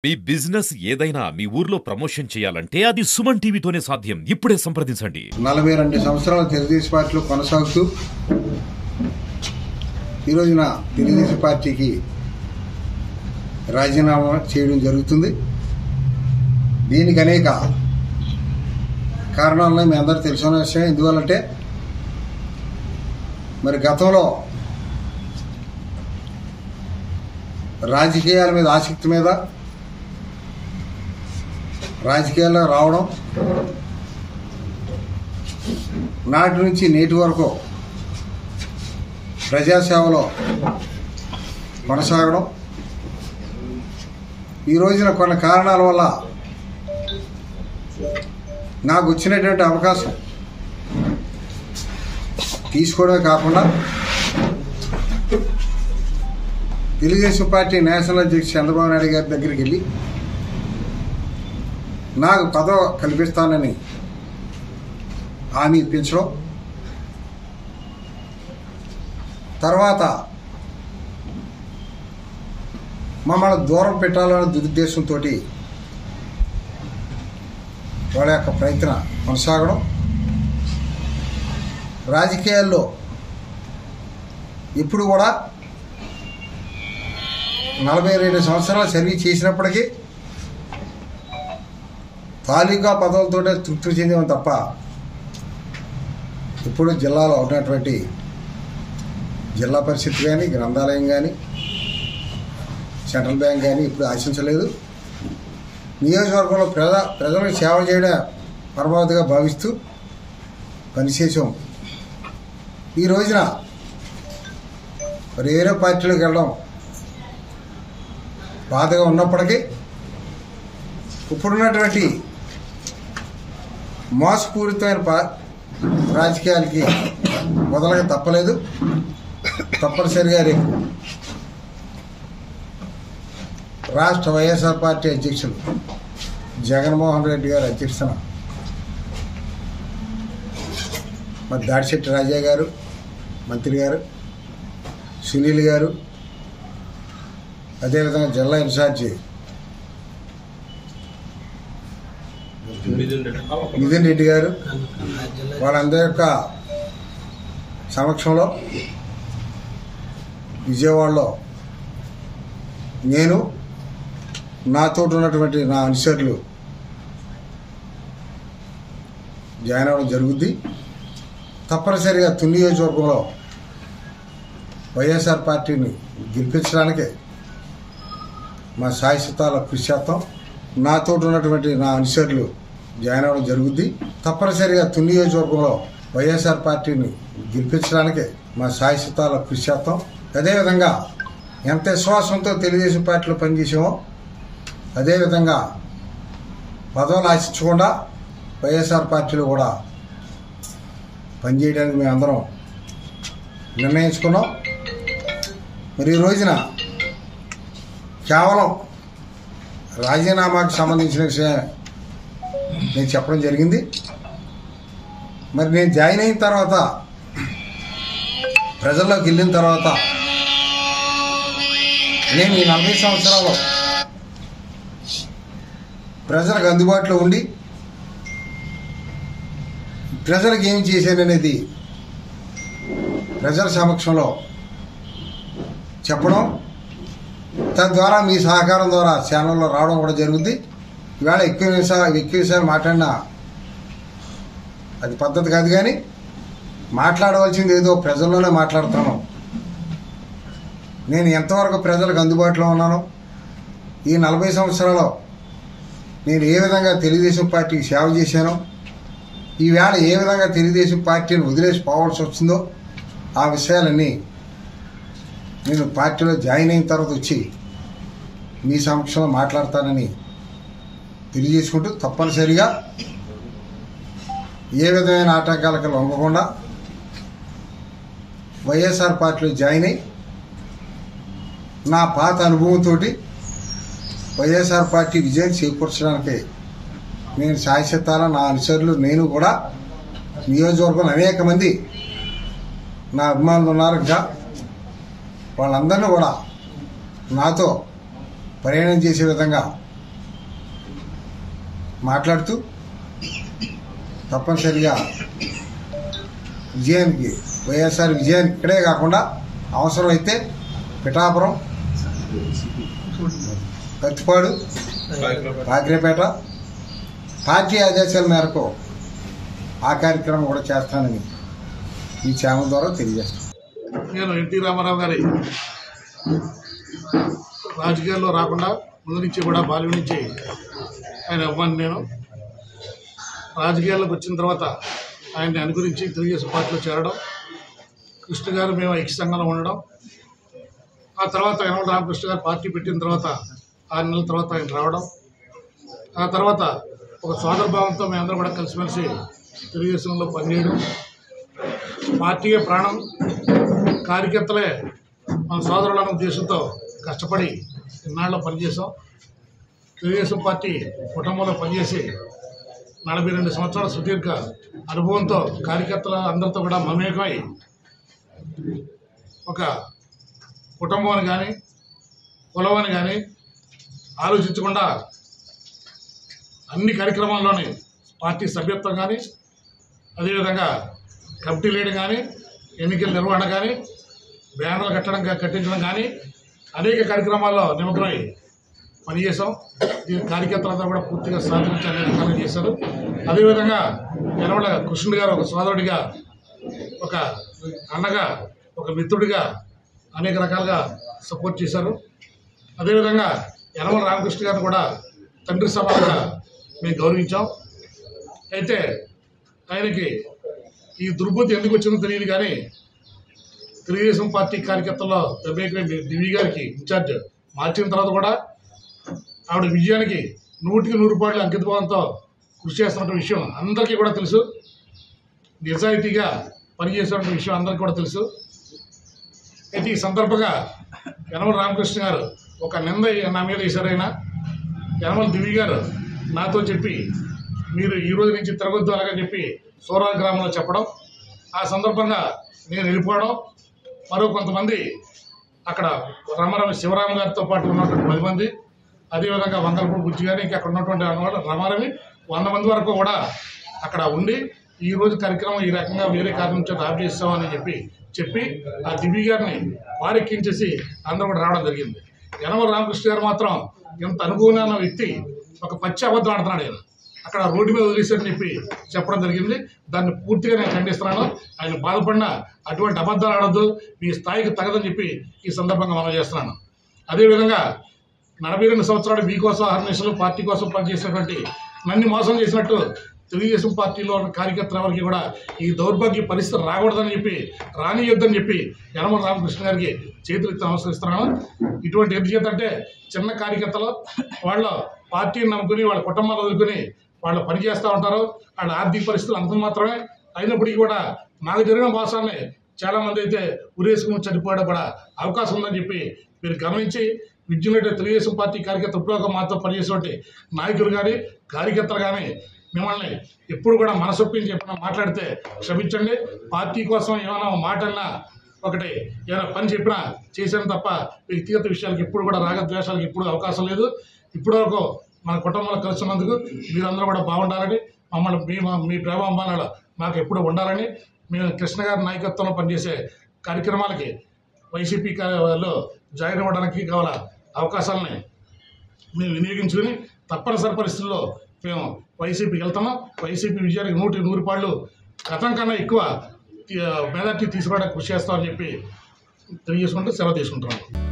మీ business ఏదైనా మీ ఊర్లో promotion చేయాలంటే అది సుమన్ టీవీతోనే సాధ్యం. ఇప్పుడే సంప్రదించండి. 42 సంవత్సరాల తెలుగుదేశం పార్టీలో కొనసాగుతూ ఈ రోజున తెలుగుదేశం పార్టీకి రాజీనామా చేయడం జరుగుతుంది. దీనికి అనేక కారణాలను మీ అందరూ తెలుసుకున్న విషయం. ఎందువల్లంటే మరి గతంలో రాజకీయాల మీద ఆసక్తి మీద రాజకీయాల్లో రావడం, నాటి నుంచి నేటి వరకు ప్రజాసేవలో కొనసాగడం, ఈ రోజున కొన్ని కారణాల వల్ల నాకు వచ్చినటువంటి అవకాశం తీసుకోవడమే కాకుండా తెలుగుదేశం పార్టీ నేషనల్ అధ్యక్షుడు చంద్రబాబు నాయుడు గారి దగ్గరికి వెళ్ళి నాకు పదవి కల్పిస్తానని హామీ ఇప్పించడం, తర్వాత మమ్మల్ని దూరం పెట్టాలనే దురుద్దేశంతో వాళ్ళ యొక్క ప్రయత్నం కొనసాగడం, రాజకీయాల్లో ఇప్పుడు కూడా 42 సంవత్సరాలు సర్వీస్ చేసినప్పటికీ తాలూకా పదవులతోటే తృప్తి చెందాం తప్ప ఇప్పుడు జిల్లాలో ఉన్నటువంటి జిల్లా పరిషత్ కానీ, గ్రంథాలయం కానీ, సెంట్రల్ బ్యాంక్ కానీ ఇప్పుడు ఆశించలేదు. నియోజకవర్గంలో ప్రజలకు సేవ చేయడం పరమావధిగా భావిస్తూ పనిచేసాం. ఈ రోజున మరి వేరే పార్టీలోకి వెళ్ళడం బాధగా ఉన్నప్పటికీ ఇప్పుడున్నటువంటి మోసపూరితమైన రాజకీయాలకి మొదలగా తప్పలేదు. తప్పనిసరిగా రేపు రాష్ట్ర వైఎస్ఆర్ పార్టీ అధ్యక్షులు జగన్మోహన్ రెడ్డి గారి అధ్యక్షతన మరి దాడిశెట్టి రాజా గారు, మంత్రి గారు, సునీల్ గారు, అదేవిధంగా జిల్లా ఇన్ఛార్జి మిథున్ రెడ్డి గారు, వాళ్ళందరి యొక్క సమక్షంలో విజయవాడలో నేను, నాతో ఉన్నటువంటి నా అనుచరులు జాయిన్ అవ్వడం జరుగుద్ది. తప్పనిసరిగా తుని నియోజకవర్గంలో వైఎస్ఆర్ పార్టీని గెలిపించడానికి మా శాశ్వతాల కృషి చేస్తాం. నాతో ఉన్నటువంటి నా అనుచరులు జాయిన్ అవ్వడం జరుగుద్ది. తప్పనిసరిగా తుని నియోజకవర్గంలో వైఎస్ఆర్ పార్టీని గెలిపించడానికి మా శాశ్వతాల కృషి చేస్తాం. అదేవిధంగా ఎంత విశ్వాసంతో తెలుగుదేశం పార్టీలో పనిచేసామో అదేవిధంగా పదవులు ఆశించకుండా వైఎస్ఆర్ పార్టీలో కూడా పనిచేయడానికి మేము అందరం నిర్ణయించుకున్నాం. మరి ఈ రోజున కేవలం రాజీనామాకు సంబంధించిన విషయం నేను చెప్పడం జరిగింది. మరి నేను జాయిన్ అయిన తర్వాత ప్రజల్లోకి వెళ్ళిన తర్వాత నేను ఈ 40 సంవత్సరాలు ప్రజలకు అందుబాటులో ఉండి ప్రజలకు ఏం చేశాననేది ప్రజల సమక్షంలో చెప్పడం, తద్వారా మీ సహకారం ద్వారా ఛానల్లో రావడం కూడా జరుగుద్ది. ఇవాళ ఎక్కువ విషయాలు మాట్లాడినా అది పద్ధతి కాదు, కానీ మాట్లాడవలసింది ఏదో ప్రజల్లోనే మాట్లాడుతాను. నేను ఎంతవరకు ప్రజలకు అందుబాటులో ఉన్నానో, ఈ 40 సంవత్సరాల్లో నేను ఏ విధంగా తెలుగుదేశం పార్టీకి సేవ చేశానో, ఈవేళ ఏ విధంగా తెలుగుదేశం పార్టీని వదిలేసి పోవాల్సి వచ్చిందో ఆ విషయాలన్నీ నేను పార్టీలో జాయిన్ అయిన తర్వాత వచ్చి మీ సమక్షంలో మాట్లాడతానని తెలియజేసుకుంటూ, తప్పనిసరిగా ఏ విధమైన ఆటంకాలకు లొంగకుండా వైఎస్ఆర్ పార్టీలో జాయిన్ అయి నా పాత అనుభవంతో వైఎస్ఆర్ పార్టీ విజయం చేకూర్చడానికి నేను శాశ్వతాల నా అనుచరులు నేను కూడా నియోజకవర్గంలో అనేక మంది నా అభిమానులు ఉన్నారు. ఇంకా వాళ్ళందరినీ కూడా నాతో ప్రయాణం చేసే విధంగా మాట్లాడుతూ తప్పనిసరిగా విజయానికి వైఎస్ఆర్ విజయానికి ఇక్కడే కాకుండా అవసరమైతే పిఠాపురం, కత్తిపాడు, కాకిరేపేట పార్టీ ఆదేశాల మేరకు ఆ కార్యక్రమం కూడా చేస్తానని ఈ ఛానల్ ద్వారా తెలియజేస్తాను. నేను ఎన్టీ రామారావు గారి రాజకీయాల్లో రాకుండా ముందు నుంచి కూడా బాల్యం నుంచి ఆయన అవ్వని నేను రాజకీయాల్లోకి వచ్చిన తర్వాత ఆయన్ని అనుగురించి తెలుగుదేశం పార్టీలో చేరడం, కృష్ణ గారు మేము ఐక్య సంఘంలో ఉండడం, ఆ తర్వాత యనమల రామకృష్ణ గారు పార్టీ పెట్టిన తర్వాత 6 నెలల తర్వాత ఆయన రావడం, ఆ తర్వాత ఒక సోదరభావంతో మేమందరం కూడా కలిసిమెలిసి తెలుగుదేశంలో పనిచేయడం, పార్టీయే ప్రాణం, కార్యకర్తలే మన సోదరులను ఉద్దేశంతో కష్టపడి ఇన్నాళ్ళలో పనిచేసాం. తెలుగుదేశం పార్టీ కుటుంబంలో పనిచేసి 42 సంవత్సరాల సుదీర్ఘ అనుభవంతో కార్యకర్తల అందరితో కూడా మమేకమై ఒక కుటుంబం అని కానీ కులం అని కానీ ఆలోచించకుండా అన్ని కార్యక్రమాల్లోని పార్టీ సభ్యత్వం కానీ, అదేవిధంగా కమిటీ లీడర్ కానీ, ఎన్నికల నిర్వహణ కానీ, బ్యానర్లు కట్టించడం కానీ అనేక కార్యక్రమాల్లో నిమగ్నమై పనిచేసాం. దీని కార్యకర్తలంతా కూడా పూర్తిగా సహకరించి అన్ని రకాలుగా చేశారు. అదేవిధంగా యనమల కృష్ణుడు గారు ఒక సోదరుడిగా, ఒక అన్నగా, ఒక మిత్రుడిగా అనేక రకాలుగా సపోర్ట్ చేశారు. అదేవిధంగా యనమల రామకృష్ణ గారిని కూడా తండ్రి సమానంగా మేము గౌరవించాం. అయితే ఆయనకి ఈ దుర్బుద్ధి ఎందుకు వచ్చిందో తెలియదు కానీ తెలుగుదేశం పార్టీ కార్యకర్తల్లో దివ్య గారికి ఇన్ఛార్జ్ మార్చిన తర్వాత కూడా ఆవిడ విజయానికి 100కి 100 అంకితభావంతో కృషి చేస్తున్న విషయం అందరికీ కూడా తెలుసు. నిజాయితీగా పనిచేస్తున్న విషయం అందరికీ కూడా తెలుసు. అయితే ఈ సందర్భంగా యనమల రామకృష్ణ గారు ఒక నింద నా మీద వేశారైనా, యనమల దివ్య గారు నాతో చెప్పి మీరు ఈ రోజు నుంచి తిరగొద్దు అలాగని చెప్పి సోరాల గ్రామంలో చెప్పడం, ఆ సందర్భంగా నేను వెళ్ళిపోవడం, మరో కొంతమంది అక్కడ శివరామ గారితో పాటు ఉన్నటువంటి 10 మంది, అదేవిధంగా వంగలపూడి బుజ్జి గారి ఇంకా అక్కడ ఉన్నటువంటి రమారవి 100 మంది వరకు కూడా అక్కడ ఉండి ఈ రోజు కార్యక్రమం ఈ రకంగా వేరే కారణం నుంచి ఆఫ్ చేస్తామని చెప్పి ఆ దివ్య గారిని వారెక్కించేసి అందరూ కూడా రావడం జరిగింది. యనమల రామకృష్ణ గారు మాత్రం ఎంత అనుభవమైన వ్యక్తి, ఒక పచ్చి అబద్ధం ఆడుతున్నాడు. ఆయన అక్కడ రోడ్డు మీద వదిలేసారని చెప్పడం జరిగింది. దాన్ని పూర్తిగా నేను ఖండిస్తున్నాను. ఆయన బాధపడిన అటువంటి అబద్ధాలు ఆడద్దు, మీ స్థాయికి తగదని చెప్పి ఈ సందర్భంగా మనం చేస్తున్నాను. అదేవిధంగా 42 సంవత్సరాలు మీకోసం అహర్నిశలు పార్టీ కోసం పనిచేసినటువంటి నన్ను మోసం చేసినట్టు తెలుగుదేశం పార్టీలో కార్యకర్తల ఎవరికి కూడా ఈ దౌర్భాగ్య పరిస్థితి రాకూడదని చెప్పి, రానియొద్దని చెప్పి యనమల రామకృష్ణ గారికి చేతులెత్తి నమస్కరిస్తున్నాను. ఇటువంటి ఎందుకు చేతంటే చిన్న కార్యకర్తలు వాళ్ళ పార్టీని నమ్ముకుని వాళ్ళ కుటుంబాలు వదులుకొని వాళ్ళు పనిచేస్తూ ఉంటారు. వాళ్ళ ఆర్థిక పరిస్థితులు అంత మాత్రమే అయినప్పటికీ కూడా నాకు జరిగిన మోసాన్ని చాలామంది అయితే ఉరేసుకుని చనిపోవడం కూడా అవకాశం ఉందని చెప్పి మీరు గమనించి విద్యున్నట్టు తెలుగుదేశం పార్టీ కార్యకర్త ఉపయోగం మాతో పనిచేసేటువంటి నాయకులు కానీ కార్యకర్తలు కానీ మిమ్మల్ని ఎప్పుడు కూడా మనసొప్పించి ఎప్పుడైనా మాట్లాడితే క్షమించండి. పార్టీ కోసం ఏమైనా మాటన్నా ఒకటి ఏమైనా పని చెప్పినా చేశాను తప్ప వ్యక్తిగత విషయాలకు ఎప్పుడు కూడా రాగద్వేషాలకు ఎప్పుడు అవకాశం లేదు. ఇప్పటివరకు మన కుటుంబంలో కలిసినందుకు మీరందరూ కూడా బాగుండాలని, మమ్మల్ని మీ ప్రేమాభిమానాలు మాకు ఎప్పుడు ఉండాలని, మేము కృష్ణ గారి నాయకత్వంలో పనిచేసే కార్యక్రమాలకి వైసీపీలో జాయిన్ అవ్వడానికి కావాల అవకాశాలని మేము వినియోగించుకుని తప్పనిసరి పరిస్థితుల్లో మేము వైసీపీకి వెళ్తాము. వైసీపీ విజయానికి 100కి 100 గతం కన్నా ఎక్కువ మెజార్టీ తీసుకోవడానికి కృషి చేస్తామని చెప్పి తెలియజేసుకుంటూ సెలవు తీసుకుంటున్నాం.